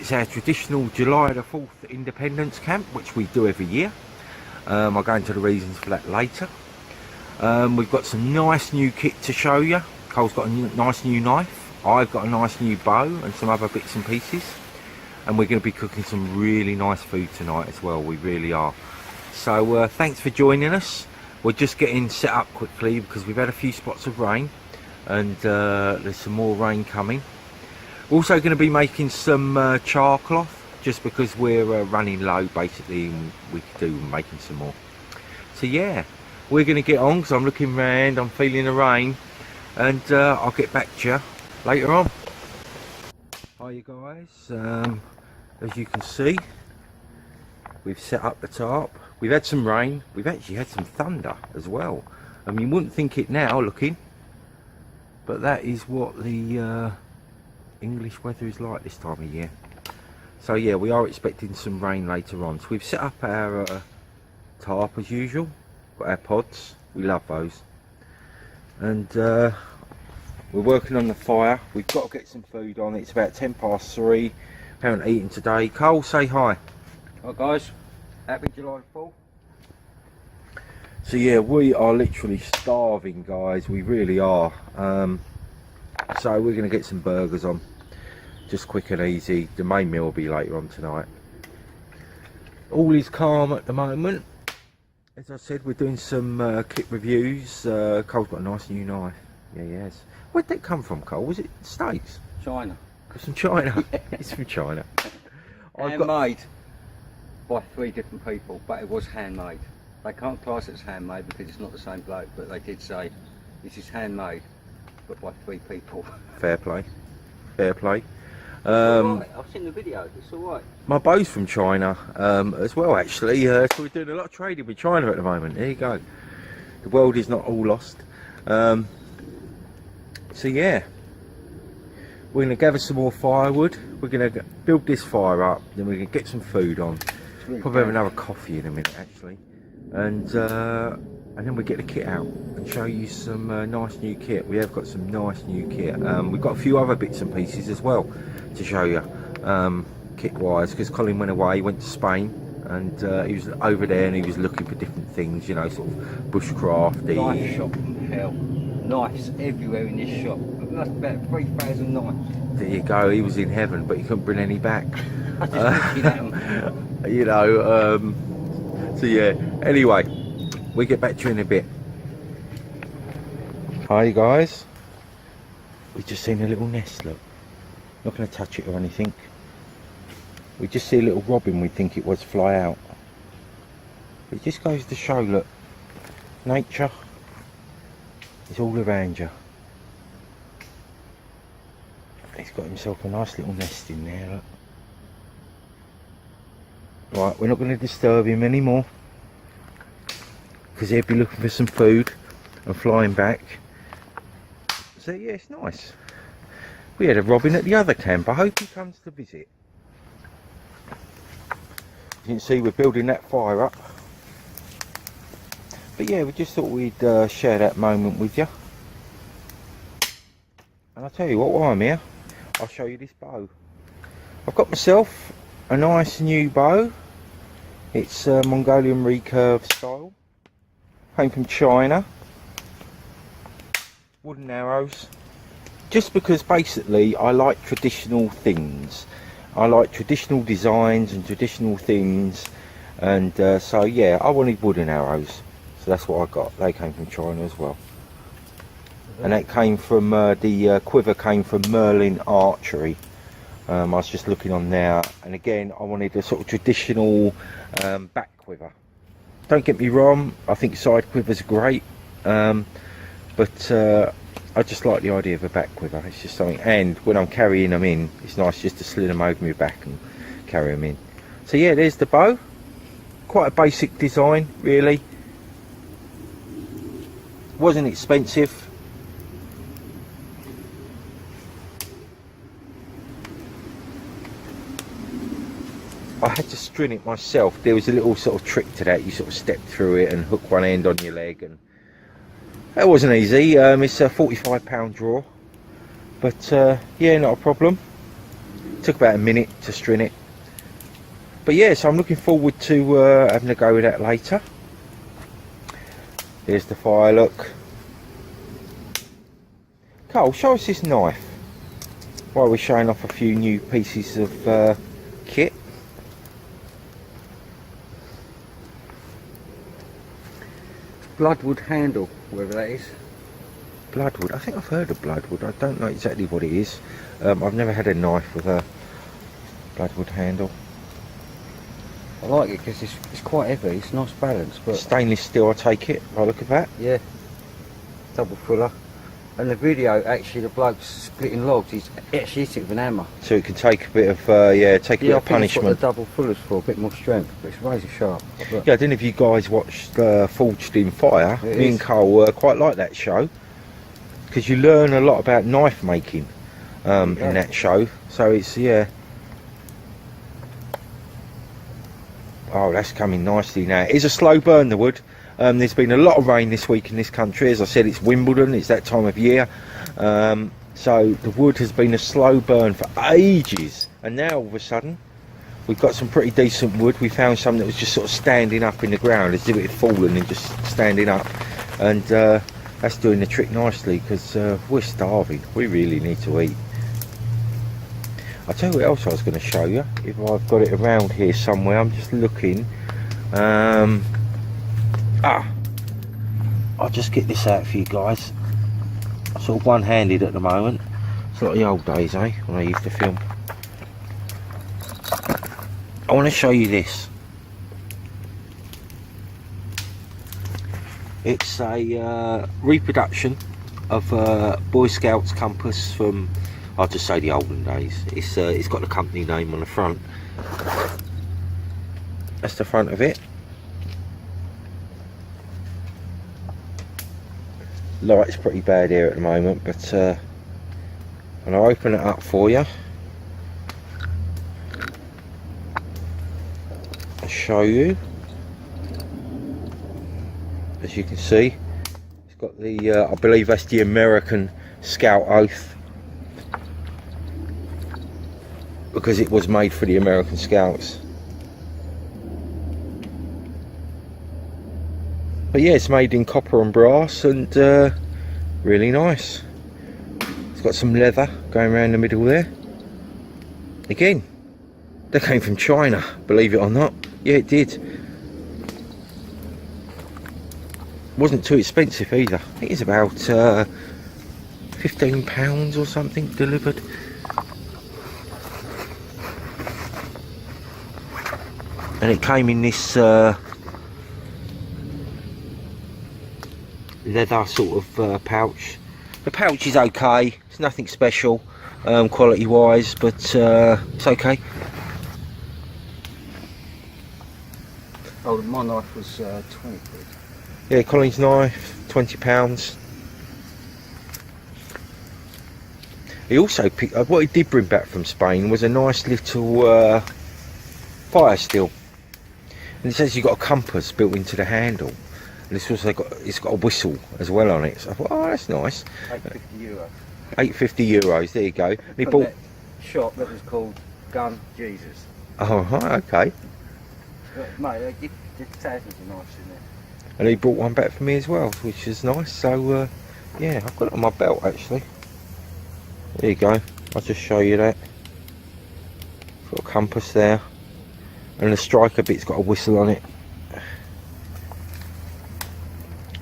It's our traditional July the 4th Independence Camp, which we do every year. I'll go into the reasons for that later. We've got some nice new kit to show you. Cole's got a nice new knife. I've got a nice new bow and some other bits and pieces. And we're going to be cooking some really nice food tonight as well. We really are. So thanks for joining us. We're just getting set up quickly because we've had a few spots of rain. And there's some more rain coming. We're also going to be making some char cloth, just because we're running low basically, and we could do making some more. So yeah, we're going to get on because I'm looking round, I'm feeling the rain, and I'll get back to you later on. Hi you guys, as you can see, we've set up the tarp. We've had some rain, we've actually had some thunder as well. I mean, you wouldn't think it now looking, but that is what the English weather is like this time of year. So yeah, we are expecting some rain later on. So we've set up our tarp as usual, got our pods, we love those, and we're working on the fire. We've got to get some food on. It's about 3:10. We haven't eaten today. Cole, say hi. Hi guys, happy July 4th. So yeah, we are literally starving guys, we really are. So we're going to get some burgers on, just quick and easy. The main meal will be later on tonight. All is calm at the moment. As I said, we're doing some kit reviews. Cole's got a nice new knife. Yeah, he has. Where'd that come from, Cole? Was it States? China. It's from China. It's from China. Handmade by 3 different people, but it was handmade. They can't class it as handmade because it's not the same bloke, but they did say this is handmade, but by 3 people. Fair play. Fair play. Right. I've seen the video, it's alright. My bow's from China as well actually, so we're doing a lot of trading with China at the moment. There you go. The world is not all lost. So yeah, we're going to gather some more firewood. We're going to build this fire up, then we're going to get some food on. Probably have another coffee in a minute actually. And then we get the kit out and show you some nice new kit. We have got some nice new kit. We've got a few other bits and pieces as well to show you, kit wise, because Colin went away, he went to Spain, and he was over there and he was looking for different things, you know, sort of bushcrafty. Knife shop from hell. Knives everywhere in this shop. That's about 3,000 knives. There you go, he was in heaven, but he couldn't bring any back. I just looking at them. You know, so yeah, anyway, we'll get back to you in a bit. Hi guys, we've just seen a little nest, look. Not going to touch it or anything. We just see a little robin, we think it was, fly out. It just goes to show, look, nature is all around you. He's got himself a nice little nest in there, look. Right, we're not going to disturb him anymore, because he'll be looking for some food and flying back. So yeah, it's nice. We had a robin at the other camp. I hope he comes to visit. You can see we're building that fire up. But yeah, we just thought we'd share that moment with you. And I'll tell you what, while I'm here, I'll show you this bow. I've got myself a nice new bow. It's Mongolian recurve style. Came from China. Wooden arrows. Just because basically I like traditional things. I like traditional designs and traditional things, and so yeah, I wanted wooden arrows, so that's what I got. They came from China as well. And that came from the quiver came from Merlin Archery. I was just looking on there, and again I wanted a sort of traditional back quiver. Don't get me wrong, I think side quivers are great, but I just like the idea of a back quiver. It's just something, and when I'm carrying them in, it's nice just to slid them over my back and carry them in. So yeah, there's the bow. Quite a basic design really. Wasn't expensive. I had to string it myself. There was a little sort of trick to that. You sort of step through it and hook one end on your leg, and that wasn't easy. It's a £45 draw, but yeah, not a problem. Took about a minute to string it. But yeah, so I'm looking forward to having a go with that later. Here's the fire, look. Cole, show us this knife while we're showing off a few new pieces of kit. Bloodwood handle, whatever that is. Bloodwood, I think I've heard of bloodwood. I don't know exactly what it is. I've never had a knife with a bloodwood handle. I like it because it's quite heavy, it's nice balance. But stainless steel, I take it, by the look of that. yeah, double fuller. And the video, actually, the bloke's splitting logs, he's actually hit it with an hammer. So it can take a bit of, take a bit of punishment. That's what the double fullers for, a bit more strength, but it's razor sharp. Look. Yeah, I don't know if you guys watched Forged in Fire. Me and Cole quite like that show, because you learn a lot about knife making in that show. So it's, yeah. Oh, that's coming nicely now. It's a slow burn, the wood. There's been a lot of rain this week in this country. As I said, it's Wimbledon, it's that time of year. So the wood has been a slow burn for ages. And now all of a sudden, we've got some pretty decent wood. We found some that was just sort of standing up in the ground, as if it had fallen and just standing up. And that's doing the trick nicely, because we're starving. We really need to eat. I'll tell you what else I was going to show you, if I've got it around here somewhere. I'm just looking. I'll just get this out for you guys. I'm sort of one-handed at the moment. It's like the old days, eh, when I used to film. I want to show you this. It's a reproduction of a Boy Scouts compass from, I'll just say, the olden days. It's got the company name on the front. That's the front of it. Light's pretty bad here at the moment, but and I'll open it up for you and show you. As you can see, it's got the I believe that's the American Scout oath, because it was made for the American Scouts. But yeah, it's made in copper and brass, and really nice. It's got some leather going around the middle there. Again, they came from China, believe it or not. Yeah, it did. Wasn't too expensive either. I think it's about £15 or something delivered. And it came in this leather sort of pouch. The pouch is okay, it's nothing special quality wise, but it's okay. Oh, my knife was 20 quid. Yeah, Colin's knife, £20. He also picked up, what he did bring back from Spain was a nice little fire still. And it says you've got a compass built into the handle. And it's got a whistle as well on it. So I thought, oh, that's nice. €850. €850, there you go. And he bought that shop that was called Gun Jesus. Oh, right, okay. But, mate, they give thousands of knives in there. And he brought one back for me as well, which is nice. So yeah, I've got it on my belt actually. There you go. I'll just show you that. Got a compass there, and the striker bit's got a whistle on it.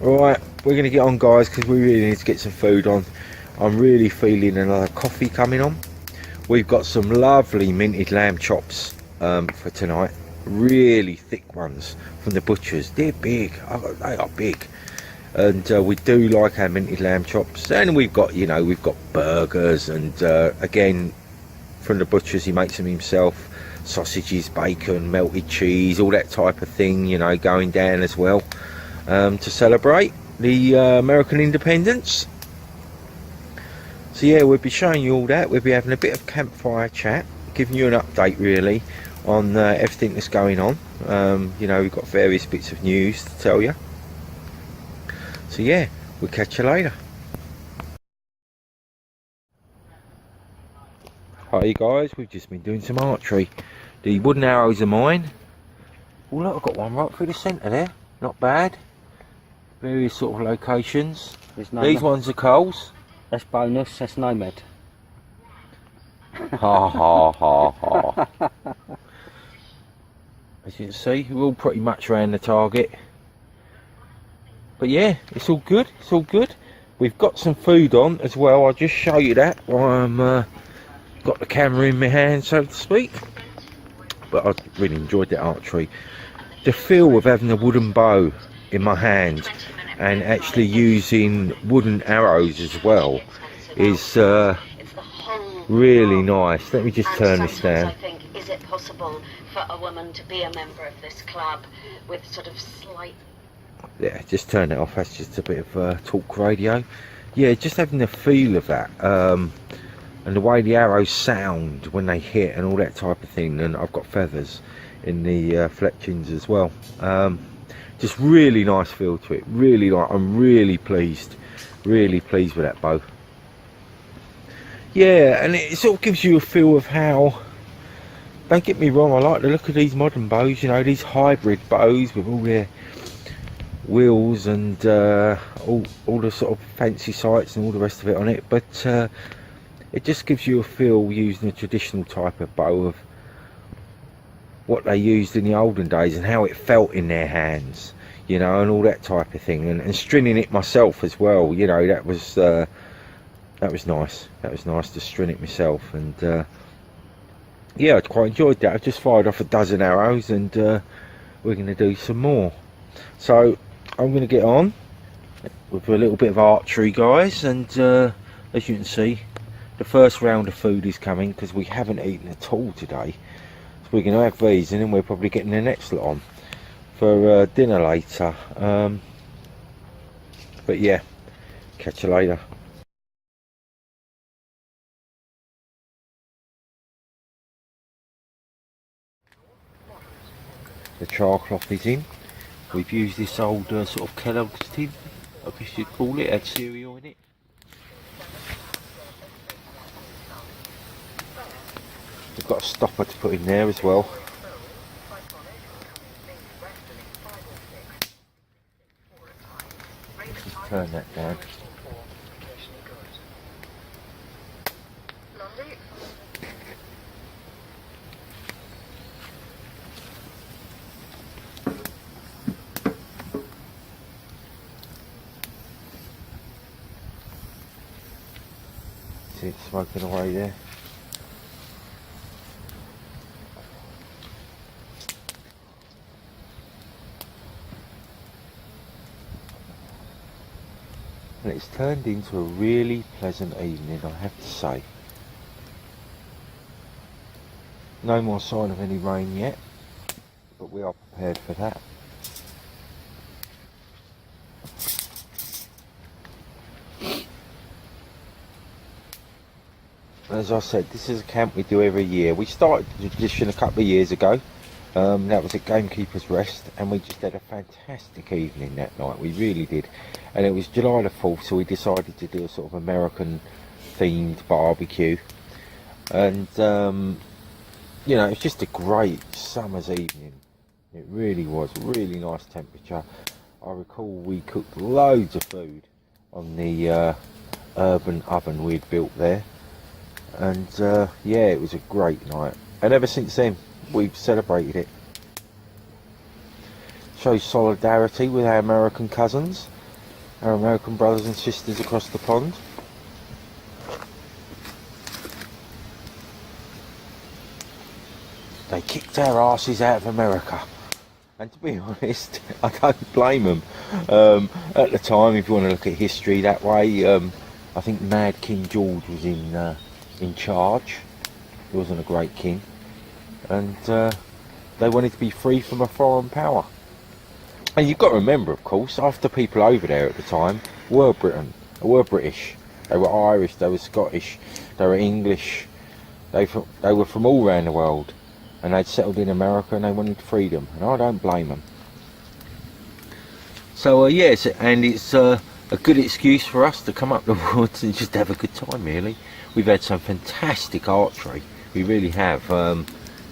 Alright, we're going to get on, guys, because we really need to get some food on. I'm really feeling another coffee coming on. We've got some lovely minted lamb chops for tonight. Really thick ones from the butchers. They're big. They are big. And we do like our minted lamb chops. And we've got, you know, we've got burgers. And again, from the butchers, he makes them himself. Sausages, bacon, melted cheese, all that type of thing, you know, going down as well. To celebrate the American independence. So yeah, we'll be showing you all that. We'll be having a bit of campfire chat, giving you an update really on everything that's going on. You know, we've got various bits of news to tell you. So yeah, we'll catch you later. Hi guys, we've just been doing some archery. The wooden arrows are mine. Oh look, I've got one right through the centre there. Not bad. Various sort of locations. These ones are Cole's. That's bonus, that's Nomad. Ha ha ha ha. As you can see, we're all pretty much around the target. But yeah, it's all good, it's all good. We've got some food on as well. I'll just show you that while I'm got the camera in my hand, so to speak. But I really enjoyed the archery. The feel of having a wooden bow in my hand and actually using wooden arrows as well is really nice. Let me just turn this down. I think, is it possible for a woman to be a member of this club with sort of slight... Yeah, just turn it off. That's just a bit of talk radio. Yeah, just having the feel of that, and the way the arrows sound when they hit and all that type of thing. And I've got feathers in the fletchings as well. Just really nice feel to it. Really, I'm really pleased with that bow. Yeah, and it sort of gives you a feel of how, don't get me wrong, I like the look of these modern bows, you know, these hybrid bows with all their wheels and all the sort of fancy sights and all the rest of it on it, but it just gives you a feel using a traditional type of bow of what they used in the olden days and how it felt in their hands, you know, and all that type of thing, and stringing it myself as well, you know, that was nice. That was nice to string it myself, and yeah, I quite enjoyed that. I just fired off a dozen arrows, and we're going to do some more. So I'm going to get on with a little bit of archery, guys, and as you can see, the first round of food is coming because we haven't eaten at all today. So we're going to have these, and then we're probably getting the next lot on for dinner later. But yeah, catch you later. The char cloth is in. We've used this old sort of Kellogg's tin, I guess you'd call it, had cereal in it. We've got a stopper to put in there as well. Just turn that down. See it smoking away there. And it's turned into a really pleasant evening, I have to say. No more sign of any rain yet, but we are prepared for that. As I said, this is a camp we do every year. We started the tradition a couple of years ago. That was at Gamekeeper's Rest, and we just had a fantastic evening that night. We really did. And it was July the 4th, so we decided to do a sort of American themed barbecue. And you know, it's just a great summer's evening. It really was. Really nice temperature. I recall we cooked loads of food on the urban oven we'd built there. And yeah, it was a great night, and ever since then we've celebrated it. Shows solidarity with our American cousins, our American brothers and sisters across the pond. They kicked our asses out of America, and to be honest, I don't blame them. At the time, if you want to look at history that way, I think Mad King George was in charge. He wasn't a great king, and they wanted to be free from a foreign power. And you've got to remember, of course, half the people over there at the time were British, they were Irish, they were Scottish, they were English, they were from all around the world, and they'd settled in America and they wanted freedom, and I don't blame them. So yes, and it's a good excuse for us to come up the woods and just have a good time, really. we've had some fantastic archery. We really have.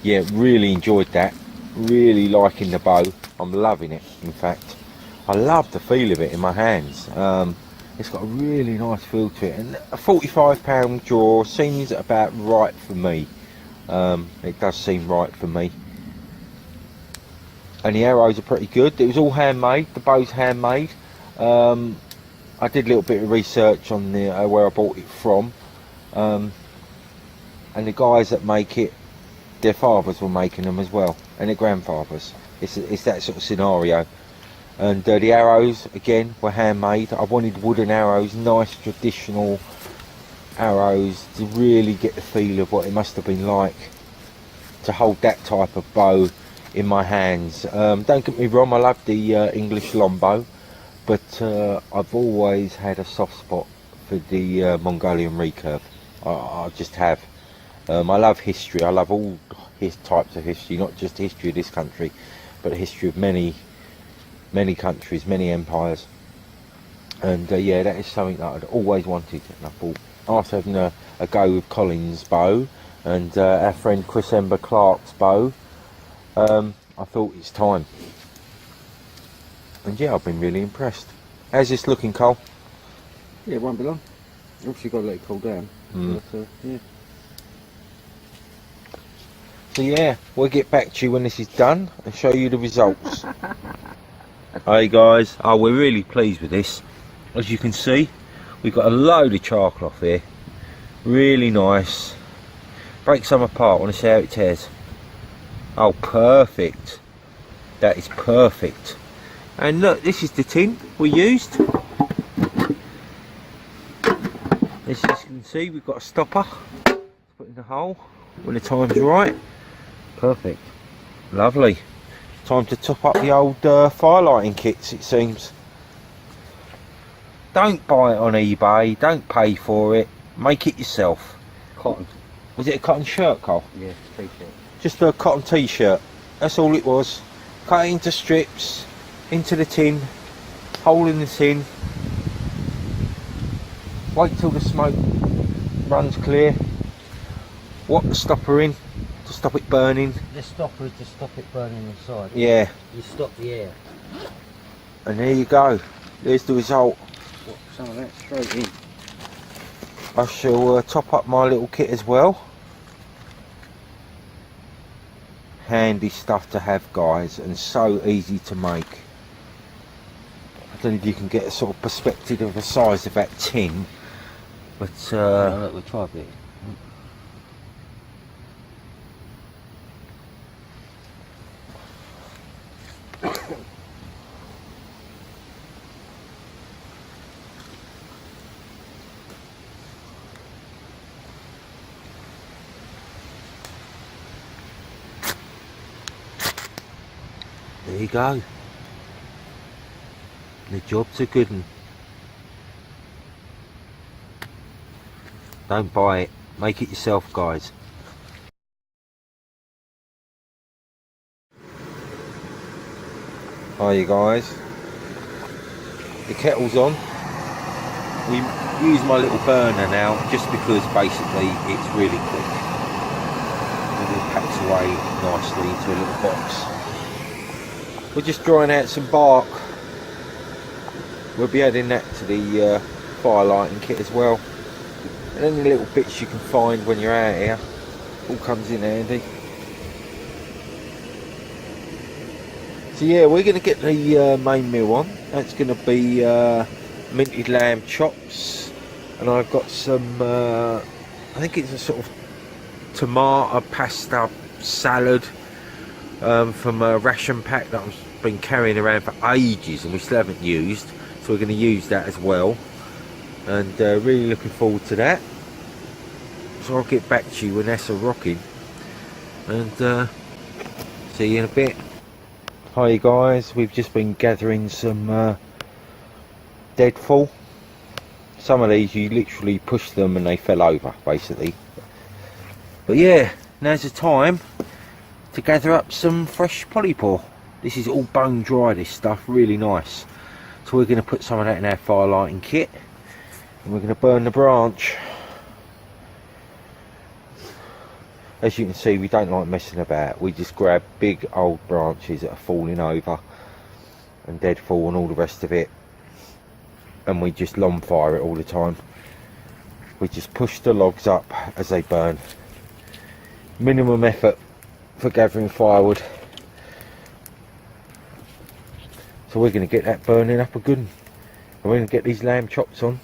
Yeah, really enjoyed that. Really liking the bow. I'm loving it, in fact. I love the feel of it in my hands. It's got a really nice feel to it, and a 45-pound jaw seems about right for me. It does seem right for me. And the arrows are pretty good. It was all handmade. The bow's handmade. I did a little bit of research on the where I bought it from, and the guys that make it, their fathers were making them as well, and their grandfathers. It's that sort of scenario. And the arrows again were handmade. I wanted wooden arrows, nice traditional arrows, to really get the feel of what it must have been like to hold that type of bow in my hands. Don't get me wrong, I love the English longbow, but I've always had a soft spot for the Mongolian recurve. I just have. I love history. I love all his types of history, not just history of this country, but the history of many countries, many empires. And yeah, that is something that I'd always wanted. And I thought, after having a go with Colin's bow and our friend Chris Ember Clark's bow, I thought it's time. And yeah, I've been really impressed. How's this looking, Cole? Yeah, it won't be long. Obviously got to let it cool down. But, yeah. So yeah, we'll get back to you when this is done and show you the results. Hey guys, we're really pleased with this. As you can see, we've got a load of char cloth here. Really nice. Break some apart, want to see how it tears. Oh, perfect. That is perfect. And look, this is the tin we used. As you can see, we've got a stopper to put in the hole when the time's right. Perfect. Lovely. Time to top up the old firelighting kits, it seems. Don't buy it on eBay, don't pay for it, make it yourself. Cotton. Was it a cotton shirt, Cole? Yeah, t-shirt. Just a cotton t-shirt, that's all it was. Cut it into strips, into the tin, hole in the tin. Wait till the smoke runs clear. Whack the stopper in to stop it burning. The stopper is to stop it burning inside. Yeah. You stop the air. And there you go. There's the result. Whack some of that straight in. I shall top up my little kit as well. Handy stuff to have, guys, and so easy to make. I don't know if you can get a sort of perspective of the size of that tin, but Look, we'll try a bit. there you go. The job's a good one. Don't buy it, make it yourself, guys. Hi you guys, the kettle's on. We use my little burner now just because basically it's really quick. It all packs away nicely into a little box. We're just drying out some bark. We'll be adding that to the firelighting kit as well. And any little bits you can find when you're out here, all comes in handy. So yeah, we're going to get the main meal on. That's going to be minted lamb chops, and I've got some, I think it's a sort of tomato pasta salad from a ration pack that I've been carrying around for ages and we still haven't used. So we're going to use that as well, and really looking forward to that. So I'll get back to you when that's a rocking, and see you in a bit. Hi guys, we've just been gathering some deadfall. Some of these you literally push them and they fell over basically. But yeah, now's the time to gather up some fresh polypore. This is all bone dry, this stuff, really nice. So we're going to put some of that in our firelighting kit and we're going to burn the branch. as you can see, we don't like messing about. We just grab big old branches that are falling over and deadfall and all the rest of it, and we just long fire it all the time. We just push the logs up as they burn. Minimum effort for gathering firewood. So we're going to get that burning up a good one, and we're going to get these lamb chops on.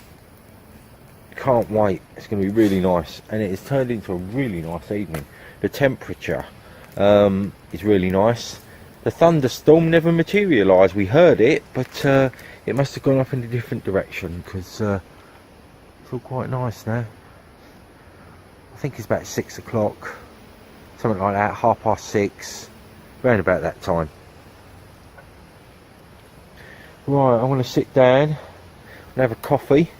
Can't wait. It's going to be really nice, and it has turned into a really nice evening. The temperature is really nice. The thunderstorm never materialised. We heard it, but it must have gone up in a different direction, because it's all quite nice now. I think it's about 6 o'clock, something like that, 6:30, around about that time. Right, I want to sit down and have a coffee.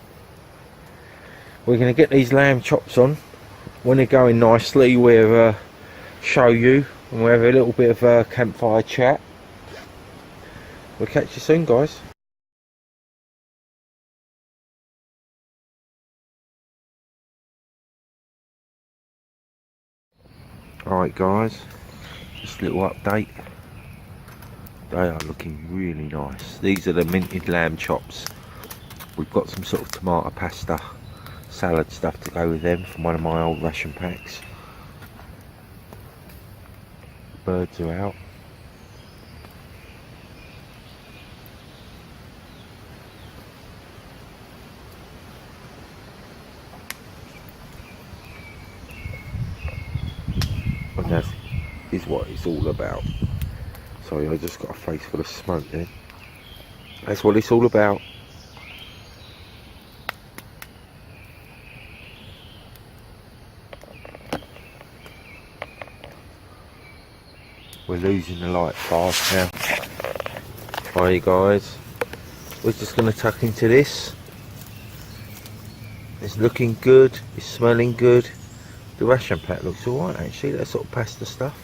We're going to get these lamb chops on. When they're going nicely, we'll show you, and we'll have a little bit of a campfire chat. We'll catch you soon, guys. Alright guys, just a little update. They are looking really nice. These are the minted lamb chops. We've got some sort of tomato pasta salad stuff to go with them from one of my old ration packs. Birds are out. And that is what it's all about. Sorry, I just got a face full of smoke there. That's what it's all about. We're losing the light fast now. Hi guys, we're just going to tuck into this. It's looking good, it's smelling good. The ration pack looks alright actually, that sort of pasta stuff.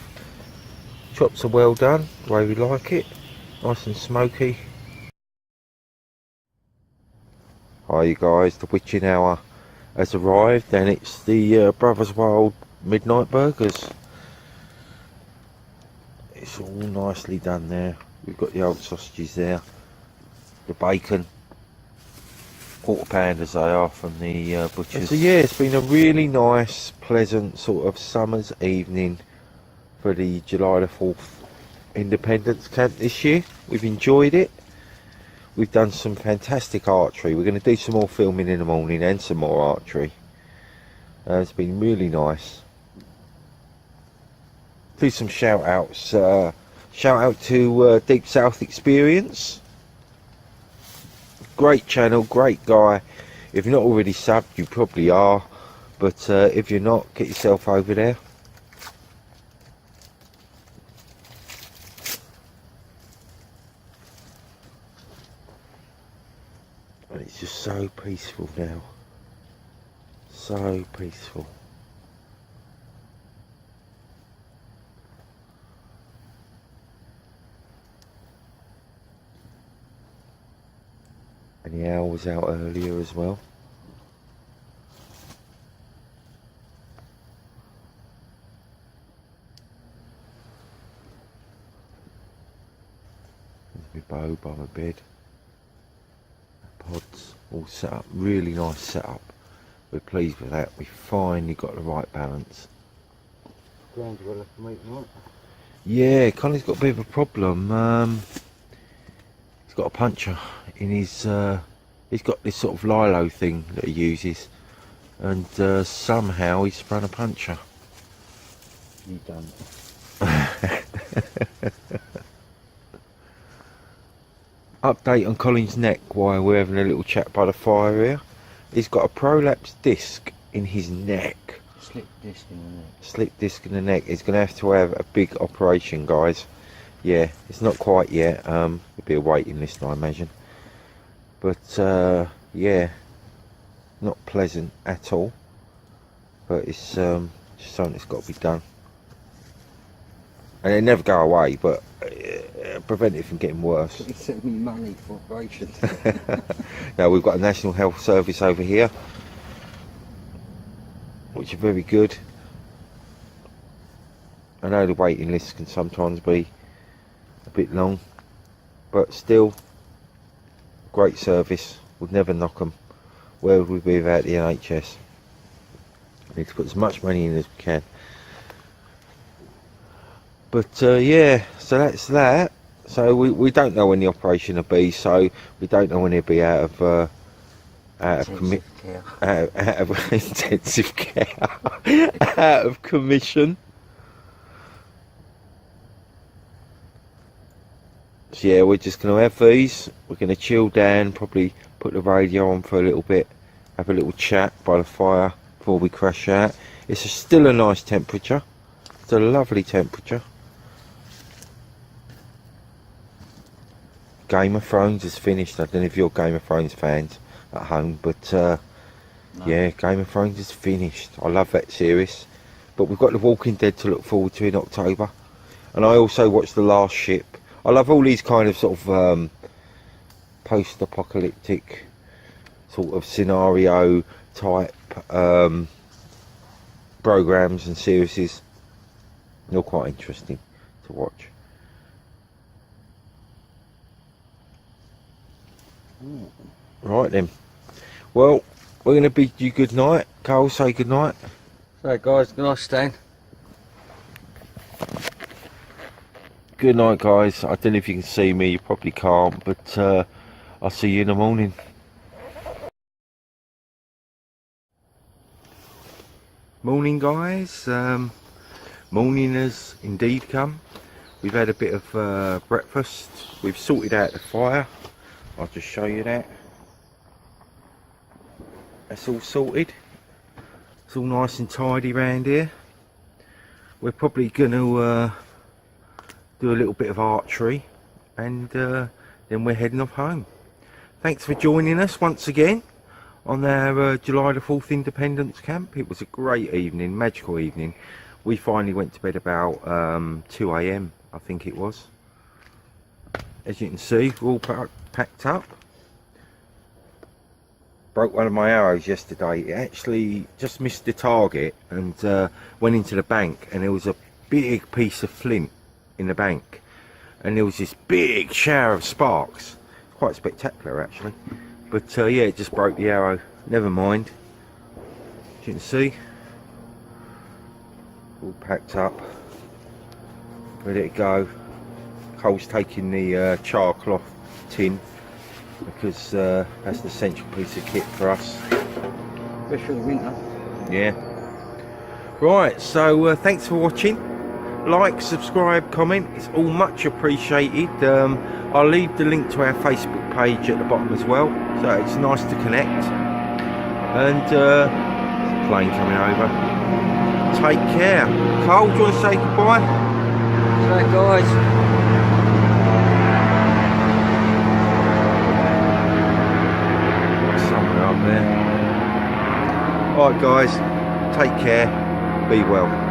Chops are well done, the way we like it. Nice and smoky. Hi you guys, the witching hour has arrived, and it's the Brothers Wild midnight burgers. It's all nicely done there. We've got the old sausages there, the bacon, £1/4 as they are from the butchers. So yeah, it's been a really nice, pleasant sort of summer's evening for the July the 4th Independence Camp this year. We've enjoyed it. We've done some fantastic archery. We're going to do some more filming in the morning and some more archery. It's been really nice. Do some shout outs. Shout out to Deep South Experience. Great channel, great guy. If you're not already subbed, you probably are. But if you're not, get yourself over there. And it's just so peaceful now. So peaceful. And the owl was out earlier as well. There's my bow by my bed. Pods all set up, really nice setup. We're pleased with that. We finally got the right balance. Ground well left to meet tonight. Yeah, Colin's got a bit of a problem. He's got a puncture in his. He's got this sort of lilo thing that he uses, and somehow he's sprung a puncture. You done. Update on Colin's neck while we're having a little chat by the fire here. He's got a prolapse disc in his neck. Slip disc in the neck. Slip disc in the neck. He's going to have a big operation, guys. Yeah, it's not quite yet. There'll be a waiting list, I imagine. But yeah, not pleasant at all. But it's just something that's got to be done. And they never go away, but prevent it from getting worse. He sent me money for operation. Now we've got a National Health Service over here, which are very good. I know the waiting lists can sometimes be a bit long, but still, great service. Would never knock them. Where would we be without the NHS? We need to put as much money in as we can. But yeah, so that's that. So we don't know when the operation will be, so we don't know when he'll be out of intensive care, out of commission. So yeah, we're just going to have these. We're going to chill down, probably put the radio on for a little bit, have a little chat by the fire before we crash out. It's still a nice temperature. It's a lovely temperature. Game of Thrones is finished. I don't know if you're Game of Thrones fans at home, but No. yeah, Game of Thrones is finished. I love that series. But we've got The Walking Dead to look forward to in October. And I also watched The Last Ship. I love all these kind of sort of post-apocalyptic sort of scenario type programs and series. They're quite interesting to watch. Right then. Well, we're going to bid you good night. Carl, say good night. So guys, good night, Stan. Good night, guys. I don't know if you can see me, you probably can't, but I'll see you in the morning. Morning, guys. Morning has indeed come. We've had a bit of breakfast. We've sorted out the fire. I'll just show you that. That's all sorted. It's all nice and tidy round here. We're probably going to do a little bit of archery, and then we're heading off home. Thanks for joining us once again on our July the 4th Independence Camp. It was a great evening, magical evening. We finally went to bed about 2 AM, I think it was. As you can see, we're all packed up. Broke one of my arrows yesterday. It actually just missed the target and went into the bank, and there was a big piece of flint in the bank, and there was this big shower of sparks. Quite spectacular actually, but yeah, it just broke the arrow. Never mind. As you can see, all packed up, ready to go. Cole's taking the char cloth tin because that's the essential piece of kit for us, especially for the winter. Yeah. Right, so thanks for watching. Like, subscribe, comment, it's all much appreciated. I'll leave the link to our Facebook page at the bottom as well, so it's nice to connect. And there's a plane coming over. Take care. Cole, do you want to say goodbye? So guys, somewhere up there. Alright guys, take care, be well.